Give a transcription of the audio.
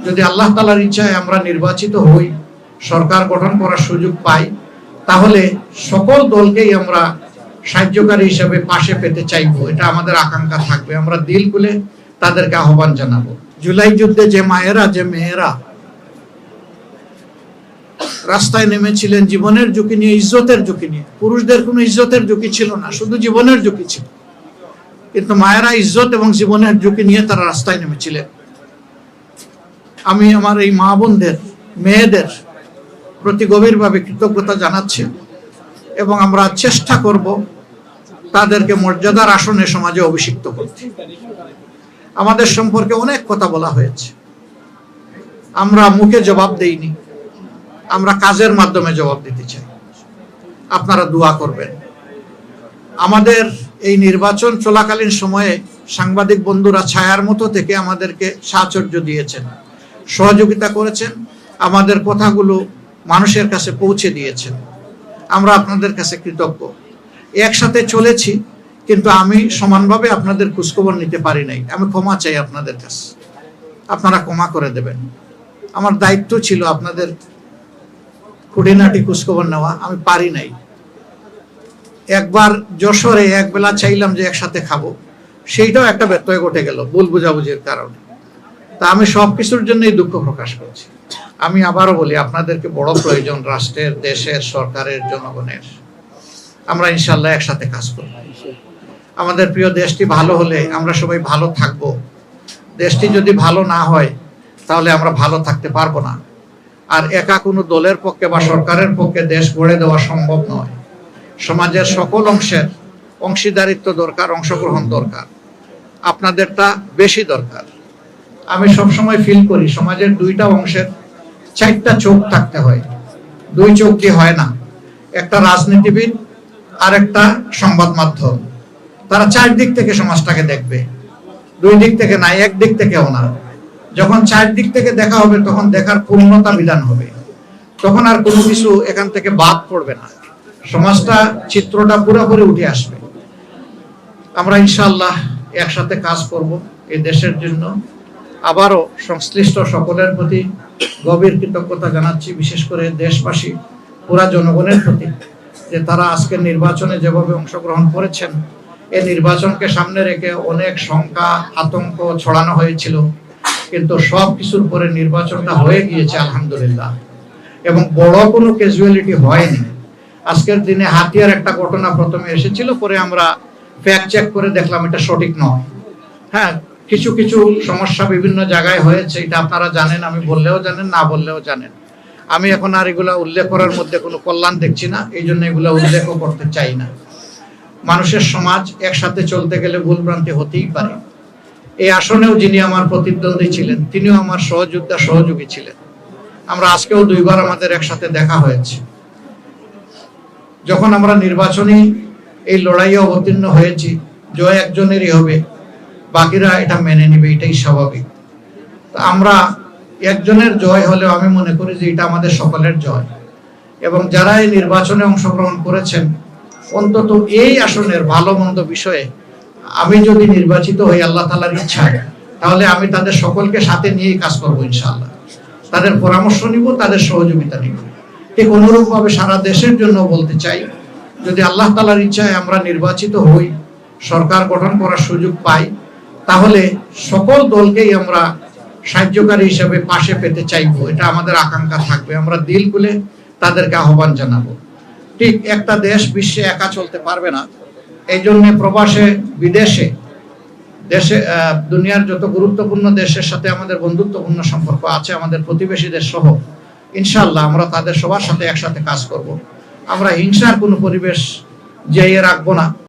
যদি আল্লাহ তাআলার ইচ্ছায় আমরা নির্বাচিত হই, সরকার গঠন করার সুযোগ পাই, তাহলে সকল দলকেই আমরা সাহায্যকারী হিসেবে পাশে পেতে চাইবো। এটা আমাদের আকাঙ্ক্ষা থাকবে। আমরা দিল খুলে তাদেরকে আহ্বান জানাবো। জুলাই যুদ্ধে যে মায়েরা, যে মেয়েরা রাস্তায় নেমেছিলেন জীবনের ঝুঁকি নিয়ে, ইজ্জতের ঝুঁকি নিয়ে, পুরুষদের কোনো ইজ্জতের ঝুঁকি ছিল না, শুধু জীবনের ঝুঁকি ছিল, কিন্তু মায়েরা ইজ্জত এবং জীবনের ঝুঁকি নিয়ে তারা রাস্তায় নেমেছিলেন। আমি আমার এই মা বোনদের, মেয়েদের প্রতি গভীরভাবে কৃতজ্ঞতা জানাচ্ছি এবং আমরা চেষ্টা করব তাদেরকে মর্যাদার আসনে সমাজে অভিষিক্ত করতে। আমাদের সম্পর্কে অনেক কথা বলা হয়েছে, আমরা মুখে জবাব দেইনি, আমরা কাজের মাধ্যমে জবাব দিতে চাই। আপনারা দোয়া করবেন। আমাদের এই নির্বাচন চলাকালীন সময়ে সাংবাদিক বন্ধুরা ছায়ার মতো থেকে আমাদেরকে সাহায্য দিয়েছেন, সহযোগিতা করেছেন, আমাদের কথাগুলো মানুষের কাছে পৌঁছে দিয়েছেন। আমরা আপনাদের কাছে কৃতজ্ঞ। একসাথে চলেছি, কিন্তু আমি সমানভাবে আপনাদের খোঁজখবর নিতে পারি নাই। আমি ক্ষমা চাই আপনাদের কাছে, আপনারা ক্ষমা করে দেবেন। আমার দায়িত্ব ছিল আপনাদের খুঁটিনাটি খোঁজখবর নেওয়া, আমি পারি নাই। একবার যশোরে একবেলা চাইলাম যে একসাথে খাবো, সেইটাও একটা ব্যত্যয় ঘটে গেল ভুল বুঝাবুঝির কারণে। তা আমি সবকিছুর জন্যই দুঃখ প্রকাশ করছি। আমি আবারও বলি, আপনাদেরকে বড় প্রয়োজন রাষ্ট্রের, দেশের, সরকারের, জনগণের। আমরা ইনশাল্লাহ একসাথে কাজ করব। আমাদের প্রিয় দেশটি ভালো হলে আমরা সবাই ভালো থাকবো। দেশটি যদি ভালো না হয় তাহলে আমরা ভালো থাকতে পারবো না। আর একা কোনো দলের পক্ষে বা সরকারের পক্ষে দেশ গড়ে দেওয়া সম্ভব নয়। সমাজের সকল অংশের অংশীদারিত্ব দরকার, অংশগ্রহণ দরকার। আপনাদেরটা বেশি দরকার। আমি সবসময় ফিল করি সমাজের দুইটা অংশের চারটা চোখ থাকতে হয়। দুই চোখ দিয়ে হয় না। একটা রাজনীতিবিদ আর একটা সংবাদ মাধ্যম, তারা চারদিক থেকে সমাজটাকে দেখবে, দুই দিক থেকে না, এক দিক থেকেও না। যখন চারদিক থেকে দেখা হবে তখন দেখার পূর্ণতা বিধান হবে, তখন আর কোনো কিছু এখান থেকে বাদ পড়বে না, সমাজটা, চিত্রটা পুরোপুরি উঠে আসবে। আমরা ইনশাআল্লাহ একসাথে কাজ করব এই দেশের জন্য। আবারও সংশ্লিষ্ট সকলের প্রতি গভীর কৃতজ্ঞতা জানাচ্ছি, বিশেষ করে দেশবাসী, পুরা জনগণের প্রতি, যে তারা আজকের নির্বাচনে যেভাবে অংশগ্রহণ করেছেন। এই নির্বাচনকে সামনে রেখে অনেক শঙ্কা, আতঙ্ক ছড়ানো হয়েছিল, কিন্তু সব কিছুর পরে নির্বাচনটা হয়ে গিয়েছে আলহামদুলিল্লাহ, এবং বড় কোনো ক্যাজুয়ালিটি হয়নি। আজকের দিনে হাতিয়ার একটা ঘটনা প্রথমে এসেছিল, পরে আমরা ফ্যাক্ট চেক করে দেখলাম এটা সঠিক নয়। হ্যাঁ, কিছু কিছু সমস্যা বিভিন্ন জায়গায় হয়েছে, এটা আপনারা জানেন, আমি বললেও জানেন, না বললেও জানেন। আমি এখন আর এগুলা উল্লেখ করার মধ্যে কোনো কল্যাণ দেখছি না, এই জন্য এগুলা উল্লেখও করতে চাই না। মানুষের সমাজ একসাথে চলতে গেলে ভুলভ্রান্তি হতেই পারে। এই আসনেও যিনি আমার প্রতিদ্বন্দ্বী ছিলেন, তিনিও আমার সহযোদ্ধা, সহযোগী ছিলেন। আমরা আজকেও দুইবার আমাদের একসাথে দেখা হয়েছে। যখন আমরা নির্বাচনী এই লড়াইয়ে অবতীর্ণ হয়েছি, জয় একজনেরই হবে, বাকিরা এটা মেনে নিবে, এটাই স্বাভাবিক। আমরা একজনের জয় হলেও আমি মনে করি যে এটা আমাদের সকলের জয়। এবং যারা এই নির্বাচনে অংশগ্রহণ করেছেন, অন্তত এই আসনের ভালো মন্দ বিষয়ে আমি যদি নির্বাচিত হই আল্লাহ তাআলার ইচ্ছায়, তাহলে আমি তাদের সকলকে সাথে নিয়েই কাজ করবো ইনশাআল্লাহ। তাদের পরামর্শ নিব, তাদের সহযোগিতা নিব। ঠিক অনুরূপভাবে সারা দেশের জন্য বলতে চাই, যদি আল্লাহ তাআলার ইচ্ছায় আমরা নির্বাচিত হই, সরকার গঠন করার সুযোগ পাই, তাহলে সকল দলকেই আমরা সাহায্যকারী হিসেবে পাশে পেতে চাইবো। এটা আমাদের আকাঙ্ক্ষা থাকবে। আমরা দিল খুলে তাদেরকে আহ্বান জানাবো। ঠিক একটা দেশ বিশ্বে একা চলতে পারবে না। এই জন্য প্রবাসে, বিদেশে, দেশে, দুনিয়ার যত গুরুত্বপূর্ণ দেশের সাথে আমাদের বন্ধুত্বপূর্ণ সম্পর্ক আছে, আমাদের প্রতিবেশীদের সহ, ইনশাআল্লাহ আমরা তাদের সবার সাথে একসাথে কাজ করব। আমরা হিংসার কোনো পরিবেশ জায়গা রাখবো না।